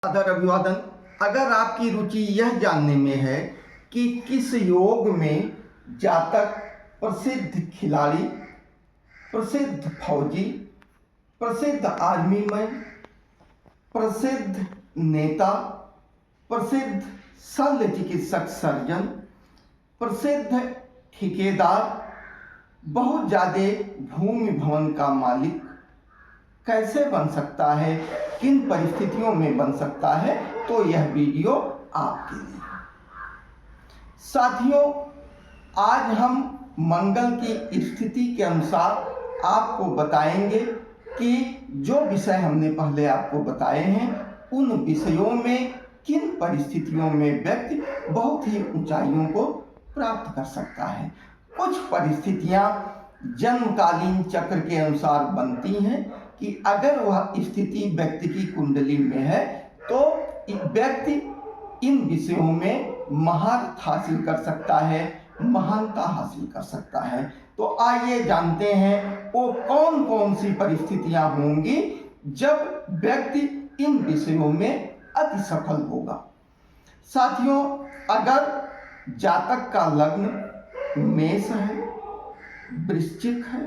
आदर अभिवादन। अगर आपकी रुचि यह जानने में है कि किस योग में जातक प्रसिद्ध खिलाड़ी, प्रसिद्ध फौजी, प्रसिद्ध आर्मी मैन, प्रसिद्ध नेता, प्रसिद्ध शल्य चिकित्सक सर्जन, प्रसिद्ध ठेकेदार, बहुत ज़्यादा भूमि भवन का मालिक कैसे बन सकता है, किन परिस्थितियों में बन सकता है, तो यह वीडियो आपके लिए। साथियों, आज हम मंगल की स्थिति के अनुसार आपको बताएंगे कि जो विषय हमने पहले आपको बताए हैं उन विषयों में किन परिस्थितियों में व्यक्ति बहुत ही ऊंचाइयों को प्राप्त कर सकता है। कुछ परिस्थितियां जन्मकालीन चक्र के अनुसार बनती हैं कि अगर वह स्थिति व्यक्ति की कुंडली में है तो व्यक्ति इन विषयों में महारत हासिल कर सकता है, महानता हासिल कर सकता है। तो आइए जानते हैं वो कौन कौन सी परिस्थितियां होंगी जब व्यक्ति इन विषयों में अति सफल होगा। साथियों, अगर जातक का लग्न मेष है, वृश्चिक है,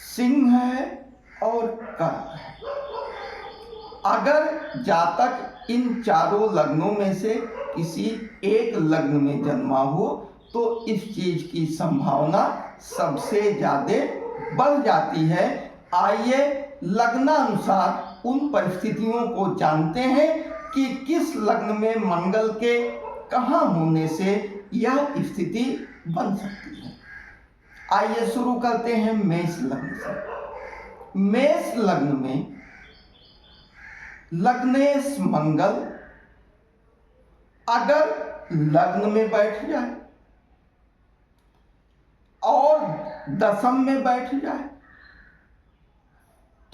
सिंह है और कर्क है, अगर जातक इन चारों लग्नों में से किसी एक लग्न में जन्मा हो तो इस चीज की संभावना सबसे ज्यादा बढ़ जाती है। आइए लग्नानुसार उन परिस्थितियों को जानते हैं कि किस लग्न में मंगल के कहाँ होने से यह स्थिति बन सकती है। आइए शुरू करते हैं मेष लग्न से। मेष लग्न में लग्नेश मंगल अगर लग्न में बैठ जाए और दशम में बैठ जाए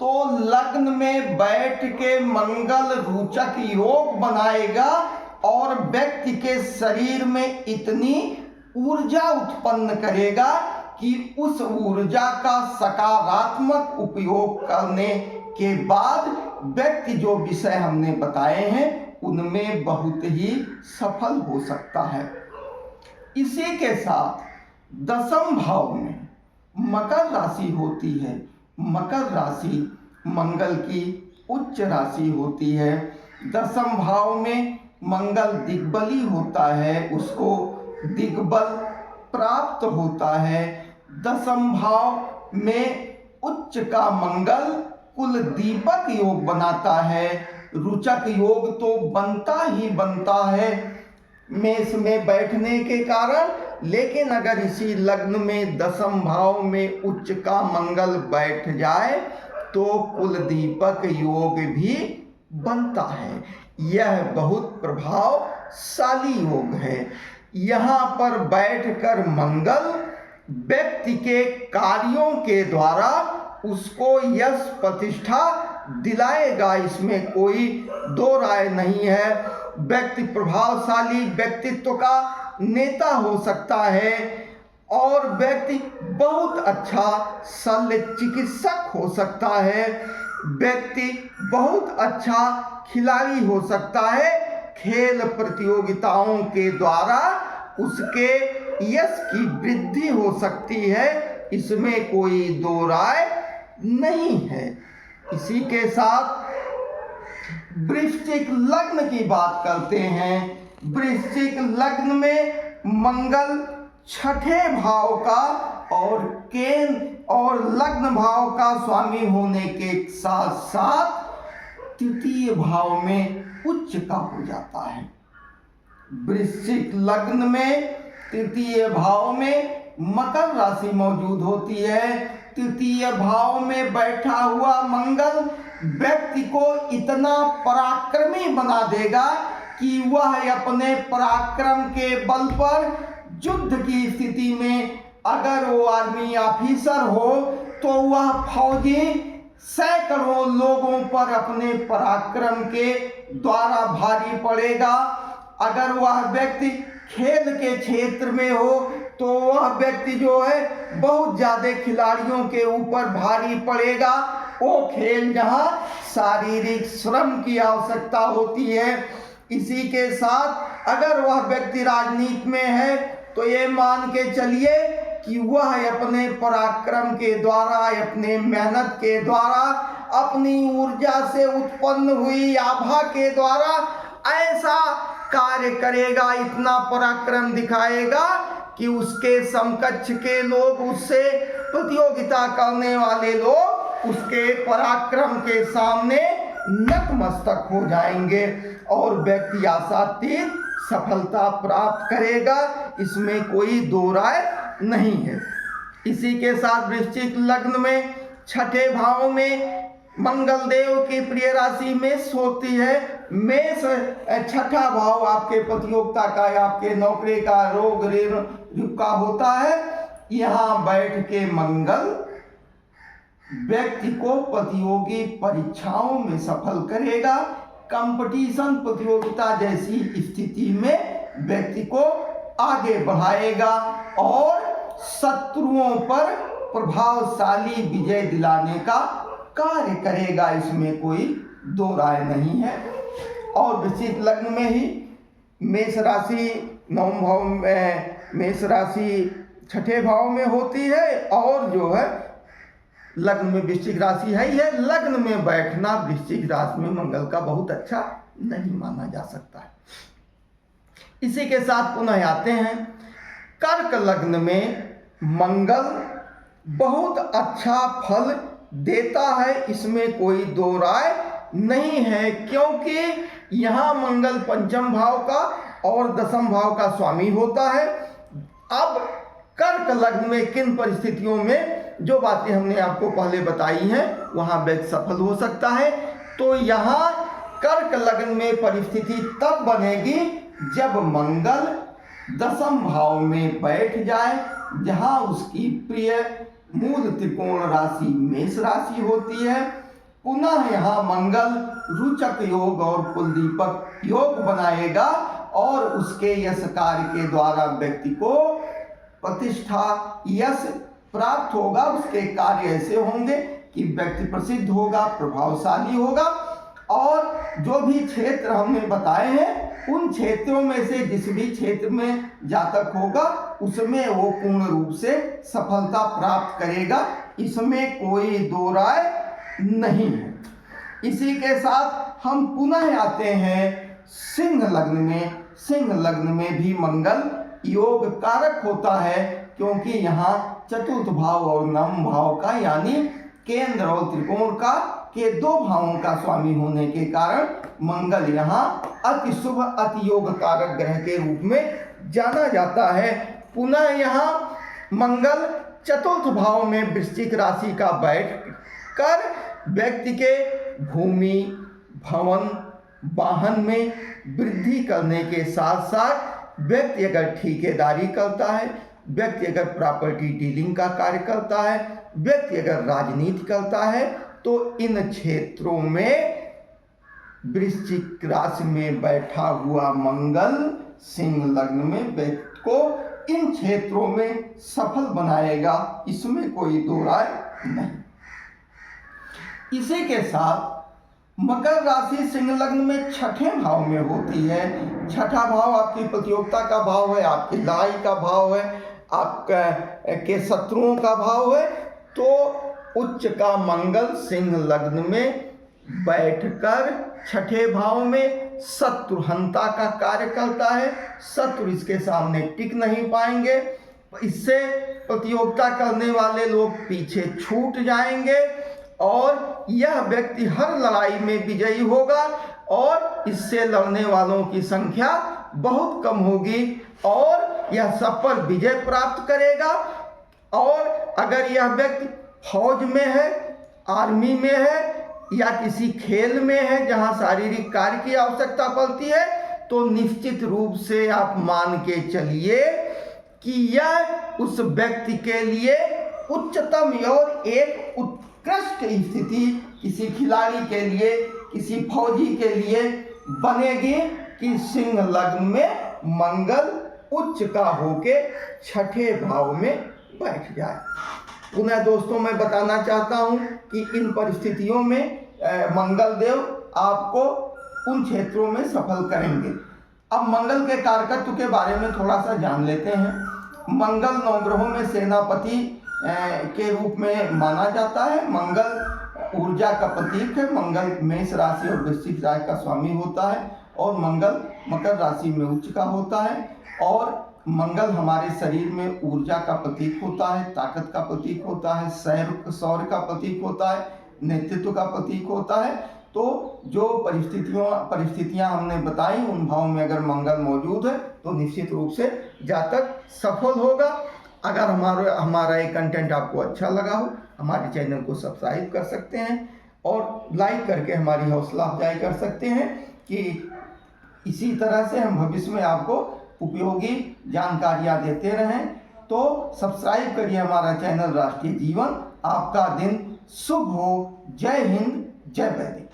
तो लग्न में बैठ के मंगल रोचक योग बनाएगा और व्यक्ति के शरीर में इतनी ऊर्जा उत्पन्न करेगा कि उस ऊर्जा का सकारात्मक उपयोग करने के बाद व्यक्ति जो विषय हमने बताए हैं उनमें बहुत ही सफल हो सकता है। इसी के साथ दशम भाव में मकर राशि होती है। मकर राशि मंगल की उच्च राशि होती है। दशम भाव में मंगल दिग्बली होता है, उसको दिग्बल प्राप्त होता है। दशम भाव में उच्च का मंगल कुल दीपक योग बनाता है। रुचक योग तो बनता ही बनता है मेष में बैठने के कारण, लेकिन अगर इसी लग्न में दशम भाव में उच्च का मंगल बैठ जाए तो कुल दीपक योग भी बनता है। यह बहुत प्रभावशाली योग है। यहाँ पर बैठकर मंगल व्यक्ति के कार्यों के द्वारा उसको यश प्रतिष्ठा दिलाएगा, इसमें कोई दो राय नहीं है। व्यक्ति प्रभावशाली व्यक्तित्व का नेता हो सकता है और व्यक्ति बहुत अच्छा शल्य चिकित्सक हो सकता है। व्यक्ति बहुत अच्छा खिलाड़ी हो सकता है। खेल प्रतियोगिताओं के द्वारा उसके यश की वृद्धि हो सकती है, इसमें कोई दो राय नहीं है। इसी के साथ वृश्चिक लग्न की बात करते हैं। वृश्चिक लग्न में मंगल छठे भाव का और केंद्र और लग्न भाव का स्वामी होने के साथ साथ तृतीय भाव में उच्च का हो जाता है। वृश्चिक लग्न में तृतीय भाव में मकर राशि मौजूद होती है। तृतीय भाव में बैठा हुआ मंगल व्यक्ति को इतना पराक्रमी बना देगा कि वह अपने पराक्रम के बल पर युद्ध की स्थिति में, अगर वो आर्मी ऑफिसर हो तो वह फौजी सैकड़ों लोगों पर अपने पराक्रम के द्वारा भारी पड़ेगा। अगर वह व्यक्ति खेल के क्षेत्र में हो तो वह व्यक्ति जो है बहुत ज्यादा खिलाड़ियों के ऊपर भारी पड़ेगा। वो खेल जहाँ शारीरिक श्रम की आवश्यकता होती है। इसी के साथ अगर वह व्यक्ति राजनीति में है तो ये मान के चलिए कि वह अपने पराक्रम के द्वारा, अपने मेहनत के द्वारा, अपनी ऊर्जा से उत्पन्न हुई आभा के द्वारा ऐसा कार्य करेगा, इतना पराक्रम दिखाएगा कि उसके समकक्ष के लोग, उससे प्रतियोगिता करने वाले लोग उसके पराक्रम के सामने नतमस्तक हो जाएंगे और व्यक्ति आशातीत सफलता प्राप्त करेगा। इसमें कोई दो राय नहीं है। इसी के साथ वृश्चिक लग्न में छठे भाव में मंगल देव की प्रिय राशि मेष होती है। मेष छठा भाव आपके प्रतियोगिता का, आपके नौकरी का, रोग ऋण का होता है। यहाँ बैठ के मंगल व्यक्ति को प्रतियोगी परीक्षाओं में सफल करेगा। कंपटीशन, प्रतियोगिता जैसी स्थिति में व्यक्ति को आगे बढ़ाएगा और शत्रुओं पर प्रभावशाली विजय दिलाने का कार्य करेगा। इसमें कोई दो राय नहीं है। और वृश्चिक लग्न में ही मेष राशि नवम भाव में, मेष राशि छठे भाव में होती है और जो है लग्न में वृश्चिक राशि है। यह लग्न में बैठना वृश्चिक राशि में मंगल का बहुत अच्छा नहीं माना जा सकता है। इसी के साथ पुनः आते हैं कर्क लग्न में मंगल बहुत अच्छा फल देता है, इसमें कोई दो राय नहीं है, क्योंकि यहाँ मंगल पंचम भाव का और दसम भाव का स्वामी होता है। अब कर्क लग्न में किन परिस्थितियों में जो बातें हमने आपको पहले बताई हैं वहाँ व्यक्ति सफल हो सकता है। तो यहाँ कर्क लग्न में परिस्थिति तब बनेगी जब मंगल दसम भाव में बैठ जाए, जहाँ उसकी प्रिय मूल त्रिकोण राशि मेष राशि होती है। पुनः यहाँ मंगल रुचक योग और कुलदीपक योग बनाएगा और उसके यश कार्य के द्वारा व्यक्ति को प्रतिष्ठा, यश प्राप्त होगा। उसके कार्य ऐसे होंगे कि व्यक्ति प्रसिद्ध होगा, प्रभावशाली होगा और जो भी क्षेत्र हमने बताए हैं उन क्षेत्रों में से जिस भी क्षेत्र में जातक होगा उसमें वो पूर्ण रूप से सफलता प्राप्त करेगा। इसमें कोई दो राय नहीं है। इसी के साथ हम पुनः आते हैं सिंह लग्न में। सिंह लग्न में भी मंगल योग कारक होता है, क्योंकि यहाँ चतुर्थ भाव और नवम भाव का यानी केंद्र और त्रिकोण का के दो भावों का स्वामी होने के कारण मंगल यहाँ अति शुभ, अति योग कारक ग्रह के रूप में जाना जाता है। पुनः यहाँ मंगल चतुर्थ भाव में वृश्चिक राशि का बैठ कर व्यक्ति के भूमि, भवन, वाहन में वृद्धि करने के साथ साथ व्यक्ति अगर ठेकेदारी करता है, व्यक्ति अगर प्रॉपर्टी डीलिंग का कार्य करता है, व्यक्ति अगर राजनीति करता है, तो इन क्षेत्रों में वृश्चिक राशि में बैठा हुआ मंगल सिंह लग्न में व्यक्ति को इन क्षेत्रों में सफल बनाएगा। इसमें कोई दो राय नहीं। इसी के साथ मकर राशि सिंह लग्न में छठे भाव में होती है। छठा भाव आपकी प्रतियोगिता का भाव है, आपकी लड़ाई का भाव है, आपके शत्रुओं का भाव है। तो उच्च का मंगल सिंह लग्न में बैठकर छठे भाव में शत्रुहंता का कार्य करता है। शत्रु इसके सामने टिक नहीं पाएंगे, इससे प्रतियोगिता करने वाले लोग पीछे छूट जाएंगे और यह व्यक्ति हर लड़ाई में विजयी होगा और इससे लड़ने वालों की संख्या बहुत कम होगी और यह सब पर विजय प्राप्त करेगा। और अगर यह व्यक्ति फौज में है, आर्मी में है या किसी खेल में है जहां शारीरिक कार्य की आवश्यकता पड़ती है, तो निश्चित रूप से आप मान के चलिए कि यह उस व्यक्ति के लिए उच्चतम और एक उत्कृष्ट स्थिति किसी खिलाड़ी के लिए, किसी फौजी के लिए बनेगी कि सिंह लग्न में मंगल उच्च का होके छठे भाव में बैठ जाए। पुनः दोस्तों मैं बताना चाहता हूँ कि इन परिस्थितियों में मंगल देव आपको उन क्षेत्रों में सफल करेंगे। अब मंगल के कारकत्व के बारे में थोड़ा सा जान लेते हैं। मंगल नवग्रहों में सेनापति के रूप में माना जाता है। मंगल ऊर्जा का प्रतीक है। मंगल मेष राशि और वृश्चिक राशि का स्वामी होता है और मंगल मकर राशि में उच्च का होता है। और मंगल हमारे शरीर में ऊर्जा का प्रतीक होता है, ताकत का प्रतीक होता है, शौर्य का प्रतीक होता है, नेतृत्व का प्रतीक होता है। तो जो परिस्थितियां हमने बताई उन भावों में अगर मंगल मौजूद है तो निश्चित रूप से जातक सफल होगा। अगर हमारा ये कंटेंट आपको अच्छा लगा हो, हमारे चैनल को सब्सक्राइब कर सकते हैं और लाइक करके हमारी हौसला अफजाई कर सकते हैं कि इसी तरह से हम भविष्य में आपको उपयोगी जानकारियां देते रहें। तो सब्सक्राइब करिए हमारा चैनल राष्ट्रीय जीवन। आपका दिन शुभ हो। जय हिंद, जय वैदिक।